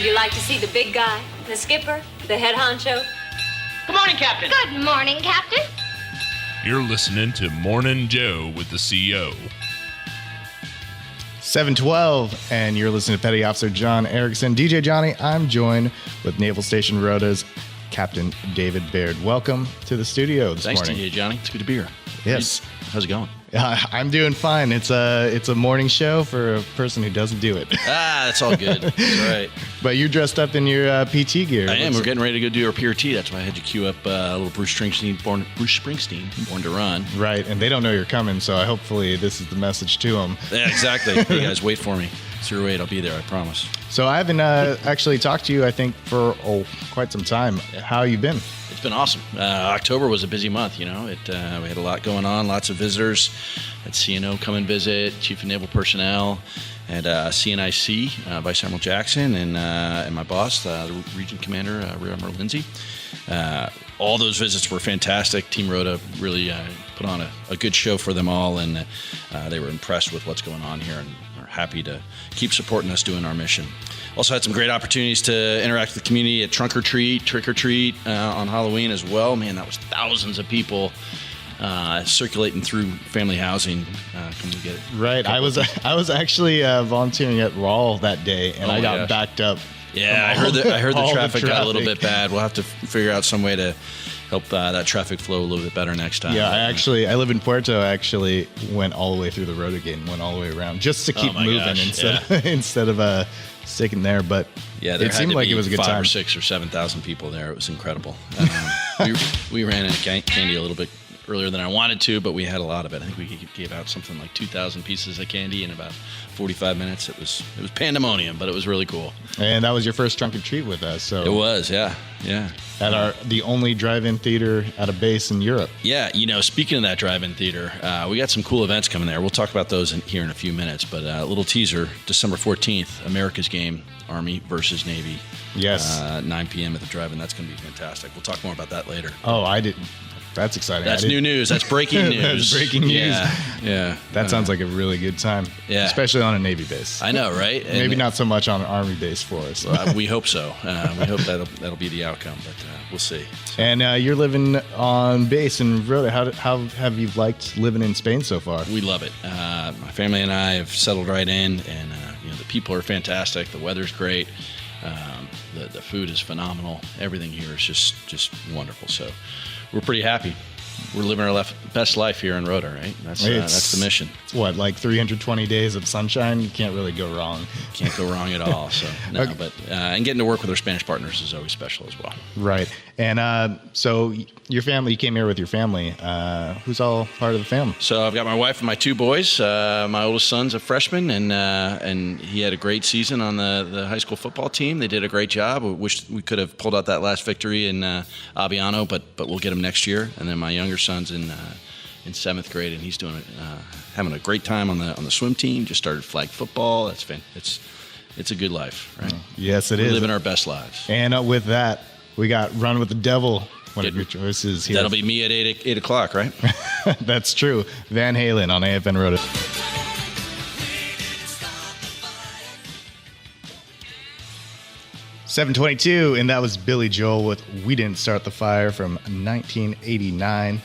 Would you like to see the big guy, the skipper, the head honcho? Good morning, Captain. Good morning, Captain. You're listening to Morning Joe with the CO. 712, and you're listening to Petty Officer John Erickson. DJ Johnny, I'm joined with Naval Station Rota's Captain David Baird. Welcome to the studio this morning. Thanks, DJ Johnny. It's good to be here. Yes. How's it going? I'm doing fine. It's a morning show for a person who doesn't do it. That's all good. That's right. But you're dressed up in your PT gear. I am. We're getting ready to go do our PRT. That's why I had to queue up a little Bruce Springsteen, Born to Run. Right, and they don't know you're coming, so hopefully this is the message to them. Yeah, exactly. Hey, guys, wait for me. Sir, wait. I'll be there. I promise. So I haven't actually talked to you, I think, for quite some time. Yeah. How you been? It's been awesome. October was a busy month, we had a lot going on, lots of visitors. Had CNO come and visit, Chief of Naval Personnel, and CNIC, Vice Admiral Jackson, and my boss, the Region Commander, Rear Admiral Lindsay. All those visits were fantastic. Team Rota really put on a good show for them all, and they were impressed with what's going on here and are happy to keep supporting us doing our mission. Also had some great opportunities to interact with the community at Trick or Treat on Halloween as well. Man, that was thousands of people circulating through family housing. Come to get it. Right. I was actually volunteering at Rawl that day, and I got backed up. Yeah, I heard the traffic got a little bit bad. We'll have to figure out some way to help that traffic flow a little bit better next time. Yeah, I live in Puerto. I actually went all the way through the Rota gate and went all the way around just to keep moving instead of sticking there. But yeah, it seemed like it was a good time. 5 or 6 or 7,000 people there. It was incredible. We ran out of candy a little bit earlier than I wanted to, but we had a lot of it. I think we gave out something like 2,000 pieces of candy in about 45 minutes. It was pandemonium, but it was really cool. And that was your first trunk or treat with us. So it was, yeah. At the only drive-in theater at a base in Europe. Yeah, speaking of that drive-in theater, we got some cool events coming there. We'll talk about those here in a few minutes, but a little teaser, December 14th, America's Game, Army versus Navy. Yes. 9 p.m. at the drive-in. That's going to be fantastic. We'll talk more about that later. Oh, I didn't. That's exciting. That's new news. That's breaking news. That's breaking news. Yeah. That sounds like a really good time. Yeah. Especially on a Navy base. I know, right? And maybe not so much on an Army base for us. We hope so. We hope that'll be the outcome, but we'll see. So. And you're living on base in Rota. How have you liked living in Spain so far? We love it. My family and I have settled right in, and the people are fantastic. The weather's great. The food is phenomenal. Everything here is just wonderful. So we're pretty happy. We're living our best life here in Rota, right? That's the mission. It's what, like 320 days of sunshine? You can't really go wrong. Can't go wrong at all. So no, okay. But and getting to work with our Spanish partners is always special as well. Right. And so your family, you came here with your family. Who's all part of the family? So I've got my wife and my 2 boys. My oldest son's a freshman, and he had a great season on the high school football team. They did a great job. We wish we could have pulled out that last victory in Aviano, but we'll get him next year. And then my younger son's in 7th grade, and he's doing having a great time on the swim team. Just started flag football. That's it's a good life, right? Yes, it is. We're living our best lives. And with that, we got Run with the Devil. One of your choices here. That'll be me at 8 o'clock, right? That's true. Van Halen on AFN Rota. .722, and that was Billy Joel with We Didn't Start the Fire from 1989.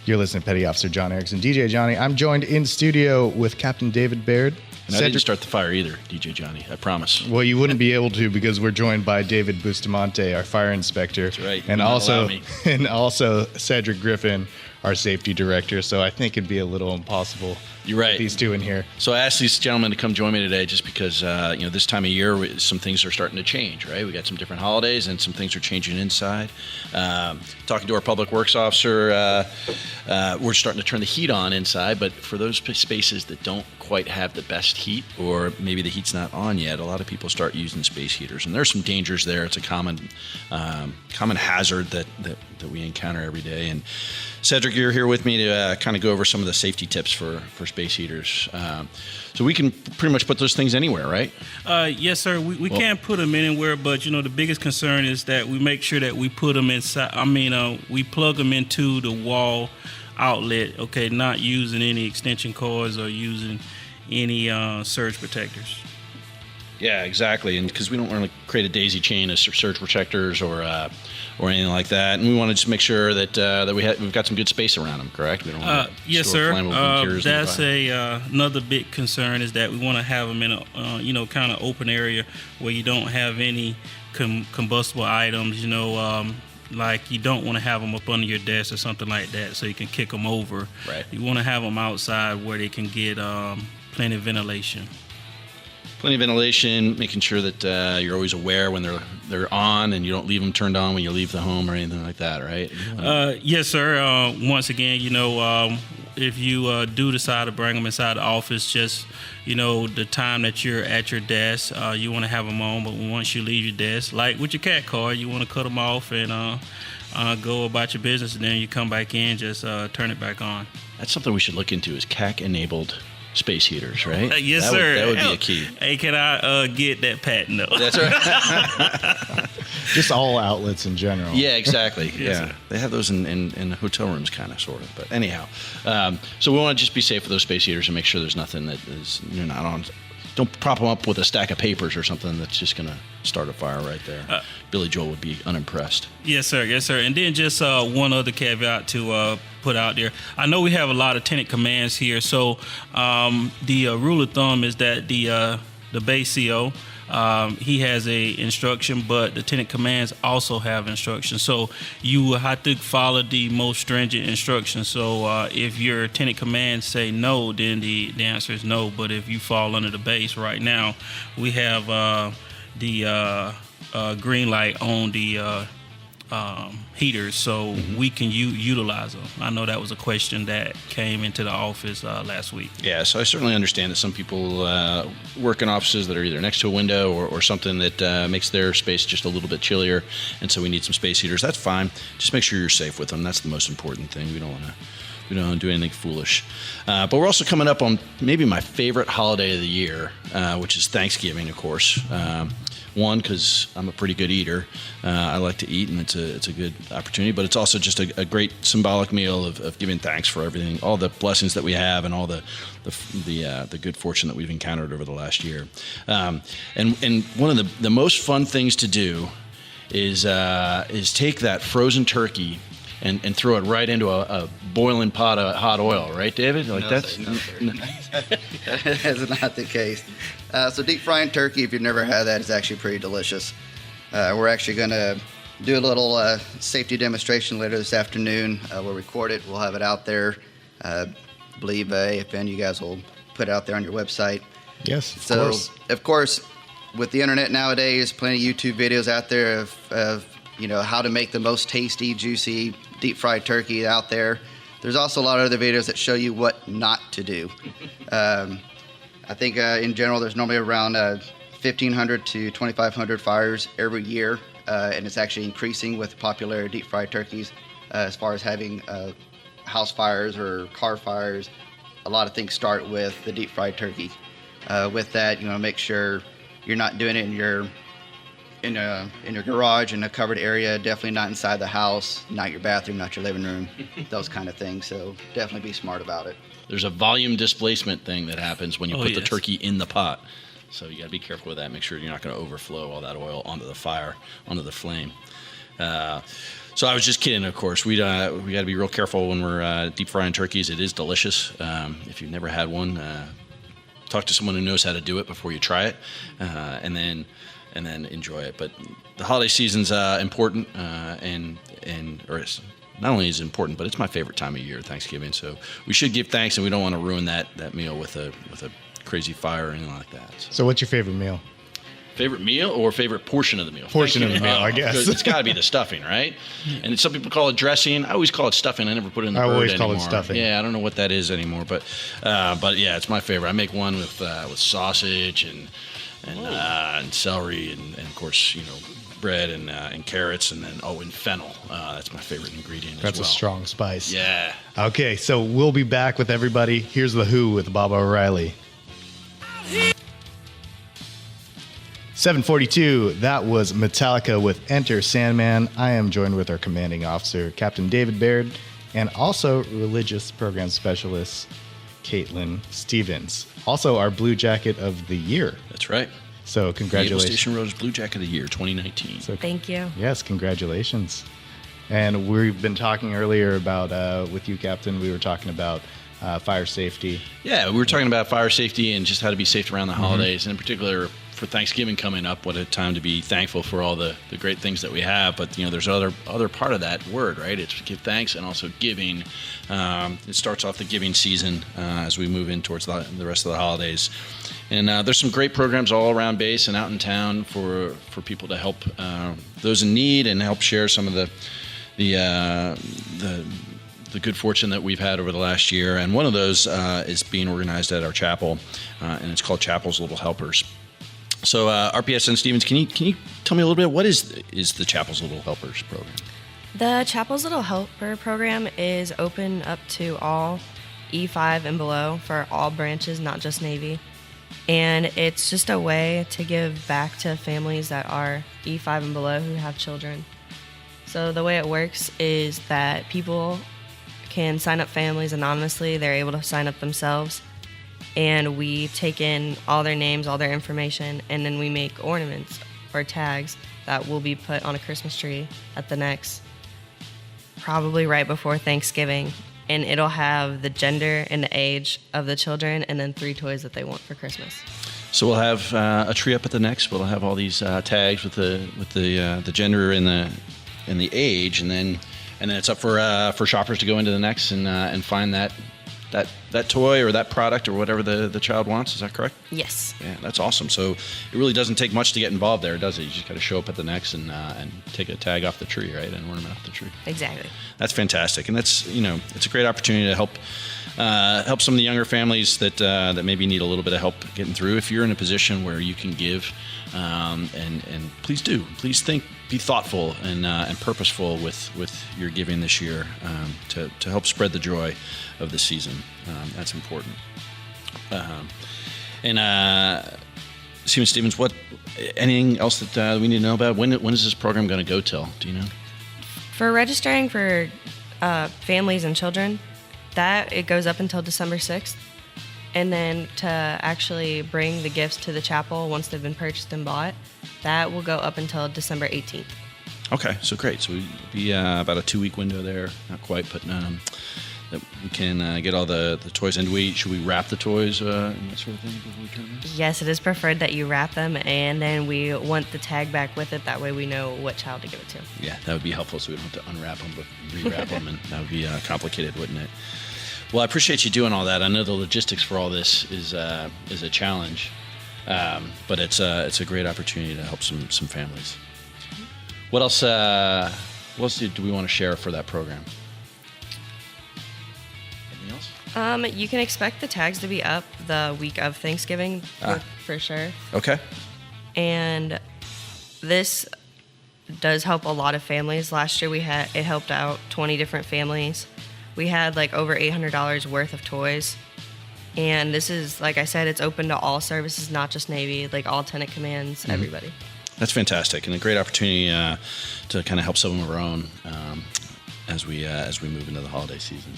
You're listening to Petty Officer John Erickson. DJ Johnny, I'm joined in studio with Captain David Baird. And I didn't start the fire either, DJ Johnny, I promise. Well, you wouldn't be able to because we're joined by David Bustamante, our fire inspector. That's right. And also Cedric Griffin, our safety director. So I think it'd be a little impossible. You're right. With these two in here. So I asked these gentlemen to come join me today just because, this time of year, some things are starting to change, right? We got some different holidays and some things are changing inside. Talking to our public works officer, we're starting to turn the heat on inside, but for those spaces that don't quite have the best heat, or maybe the heat's not on yet, a lot of people start using space heaters, and there's some dangers there. It's a common hazard that we encounter every day. And Cedric, you're here with me to kind of go over some of the safety tips for space heaters. So we can pretty much put those things anywhere, right? Yes, sir. We can't put them anywhere, but the biggest concern is that we make sure that we put them inside. We plug them into the wall outlet. Okay, not using any extension cords or using any surge protectors. Yeah, exactly, and because we don't want to create a daisy chain of surge protectors or anything like that, and we want to just make sure that we've got some good space around them. Correct? We don't want to yes, store sir. flammable materials That's nearby. another big concern is that we want to have them in a kind of open area where you don't have any combustible items. Like you don't want to have them up under your desk or something like that, so you can kick them over. Right. You want to have them outside where they can get plenty of ventilation. Plenty of ventilation, making sure that you're always aware when they're on, and you don't leave them turned on when you leave the home or anything like that, right? Yes, sir. Once again, if you do decide to bring them inside the office, just the time that you're at your desk, you want to have them on. But once you leave your desk, like with your cat car, you want to cut them off and go about your business, and then you come back in, just turn it back on. That's something we should look into, is CAC-enabled space heaters, right? Yes, sir. That would be a key. Hey, can I get that patent though? That's right. Just all outlets in general. Yeah, exactly. Yes, Yeah, sir. they have those in hotel rooms, kind of, sort of. But anyhow, so we want to just be safe with those space heaters and make sure there's nothing that is you're not on. Don't prop them up with a stack of papers or something that's just going to start a fire right there. Billy Joel would be unimpressed. Yes, sir. Yes, sir. And then just one other caveat to put out there. I know we have a lot of tenant commands here, so the rule of thumb is that the base CO, he has a instruction, but the tenant commands also have instructions. So you will have to follow the most stringent instructions. So if your tenant commands say no, then the answer is no. But if you fall under the base right now, we have the green light on the heaters, so we can utilize them. I know that was a question that came into the office last week. Yeah, so I certainly understand that some people work in offices that are either next to a window or something that makes their space just a little bit chillier, and so we need some space heaters. That's fine. Just make sure you're safe with them. That's the most important thing. We don't want to do anything foolish. But we're also coming up on maybe my favorite holiday of the year, which is Thanksgiving, of course. One, because I'm a pretty good eater. I like to eat, and it's a good opportunity. But it's also just a great symbolic meal of giving thanks for everything, all the blessings that we have, and all the good fortune that we've encountered over the last year. And one of the most fun things to do is take that frozen turkey and throw it right into a boiling pot of hot oil, right, David? Like That is not the case. So deep frying turkey, if you've never had that, is actually pretty delicious. We're actually going to do a little safety demonstration later this afternoon. We'll record it. We'll have it out there. Believe AFN, you guys will put it out there on your website. Yes, Of course, with the internet nowadays, plenty of YouTube videos out there of how to make the most tasty, juicy, deep fried turkey out there. There's also a lot of other videos that show you what not to do. I think in general, there's normally around 1,500 to 2,500 fires every year, and it's actually increasing with the popularity of deep fried turkeys. As far as having house fires or car fires, a lot of things start with the deep fried turkey. With that, make sure you're not doing it in your garage, in a covered area, definitely not inside the house, not your bathroom, not your living room, those kind of things. So definitely be smart about it. There's a volume displacement thing that happens when you put the yes. turkey in the pot. So you got to be careful with that. Make sure you're not going to overflow all that oil onto the fire, onto the flame. So I was just kidding, of course. We got to be real careful when we're deep frying turkeys. It is delicious. If you've never had one, talk to someone who knows how to do it before you try it, and then enjoy it. But the holiday season's important, or it's not only is it important, but it's my favorite time of year, Thanksgiving. So we should give thanks, and we don't want to ruin that meal with a crazy fire or anything like that. So what's your favorite meal? Favorite meal or favorite portion of the meal? Portion of the meal, I guess. It's got to be the stuffing, right? And some people call it dressing. I always call it stuffing. I never put it in the bird anymore. I always call it stuffing. Yeah, I don't know what that is anymore, but yeah, it's my favorite. I make one with sausage and celery and of course bread and carrots and fennel. That's my favorite ingredient. That's as well. a strong spice. Yeah. Okay, so we'll be back with everybody. Here's The Who with Bob O'Reilly. 7:42, that was Metallica with Enter Sandman. I am joined with our commanding officer, Captain David Baird, and also religious program specialist, Caitlin Stevens. Also our Blue Jacket of the Year. That's right. So Naval congratulations. Station Rota's Blue Jacket of the Year 2019. So Thank you. yes, congratulations. And we've been talking earlier about, with you, Captain, we were talking about fire safety. Yeah, we were talking about fire safety and just how to be safe around the holidays, and in particular for Thanksgiving coming up. What a time to be thankful for all the great things that we have. But there's other part of that word, right? It's give thanks and also giving. It starts off the giving season as we move in towards the rest of the holidays. And there's some great programs all around base and out in town for people to help those in need and help share some of the good fortune that we've had over the last year. And one of those is being organized at our chapel, and it's called Chapel's Little Helpers. So RPSN Stevens, can you tell me a little bit, what is the Chapel's Little Helpers program? The Chapel's Little Helper program is open up to all E5 and below for all branches, not just Navy. And it's just a way to give back to families that are E5 and below who have children. So the way it works is that people can sign up families anonymously. They're able to sign up themselves. And we take in all their names, all their information, and then we make ornaments or tags that will be put on a Christmas tree at the next, probably right before Thanksgiving. And it'll have the gender and the age of the children and then 3 toys that they want for Christmas. So we'll have a tree up at the next. We'll have all these tags with the gender and the age, and then it's up for shoppers to go into the next and find that toy or that product or whatever the child wants. Is that correct? Yes. Yeah, that's awesome. So it really doesn't take much to get involved there, does it? You just got to show up at the next and take a tag off the tree, right? An ornament off the tree. Exactly. That's fantastic, and that's it's a great opportunity to help some of the younger families that maybe need a little bit of help getting through. If you're in a position where you can give, and please do. Please be thoughtful and purposeful with your giving this year to help spread the joy of the season. That's important. And Stevens, anything else that we need to know about? When is this program going to go till? Do you know? For registering for families and children, it goes up until December 6th. And then to actually bring the gifts to the chapel once they've been purchased and bought, that will go up until December 18th. Okay, so great. So we'd be about a 2-week window there. Not quite, but that we can get all the toys. And should we wrap the toys and that sort of thing before we turn this? Yes, it is preferred that you wrap them, and then we want the tag back with it. That way we know what child to give it to. Yeah, that would be helpful so we don't have to unwrap them but rewrap them, and that would be complicated, wouldn't it? Well, I appreciate you doing all that. I know the logistics for all this is a challenge, but it's a great opportunity to help some families. What else do we want to share for that program? Anything else? You can expect the tags to be up the week of Thanksgiving for sure. Okay. And this does help a lot of families. Last year it helped out 20 different families. We had like over $800 worth of toys. And this is, like I said, it's open to all services, not just Navy, like all tenant commands, everybody. That's fantastic, and a great opportunity to kind of help some of our own as we move into the holiday season.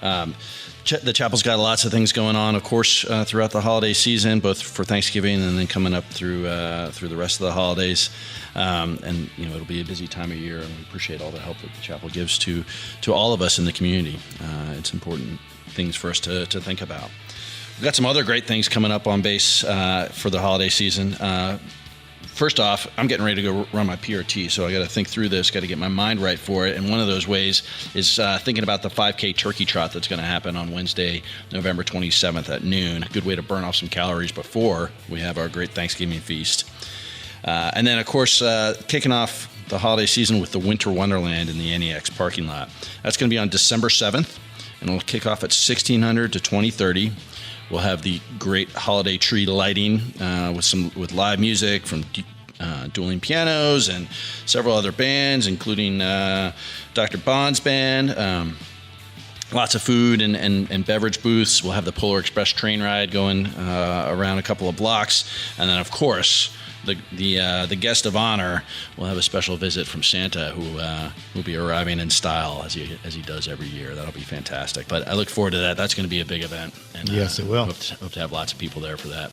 The chapel's got lots of things going on, of course, throughout the holiday season, both for Thanksgiving and then coming up through the rest of the holidays. And it'll be a busy time of year, and we appreciate all the help that the chapel gives to all of us in the community. It's important things for us to think about. We've got some other great things coming up on base for the holiday season. First off, I'm getting ready to go run my PRT, so I got to think through this, got to get my mind right for it. And one of those ways is thinking about the 5K turkey trot that's going to happen on Wednesday, November 27th at noon. A good way to burn off some calories before we have our great Thanksgiving feast. And then, of course, kicking off the holiday season with the Winter Wonderland in the NEX parking lot. That's going to be on December 7th, and it'll kick off at 1600 to 2030. We'll have the great holiday tree lighting with live music from dueling pianos and several other bands, including Dr. Bond's band. Lots of food and beverage booths. We'll have the Polar Express train ride going around a couple of blocks, and then of course the guest of honor will have a special visit from Santa, who will be arriving in style as he does every year. That'll be fantastic. But I look forward to that. That's going to be a big event. And, yes, it will. Hope to have lots of people there for that.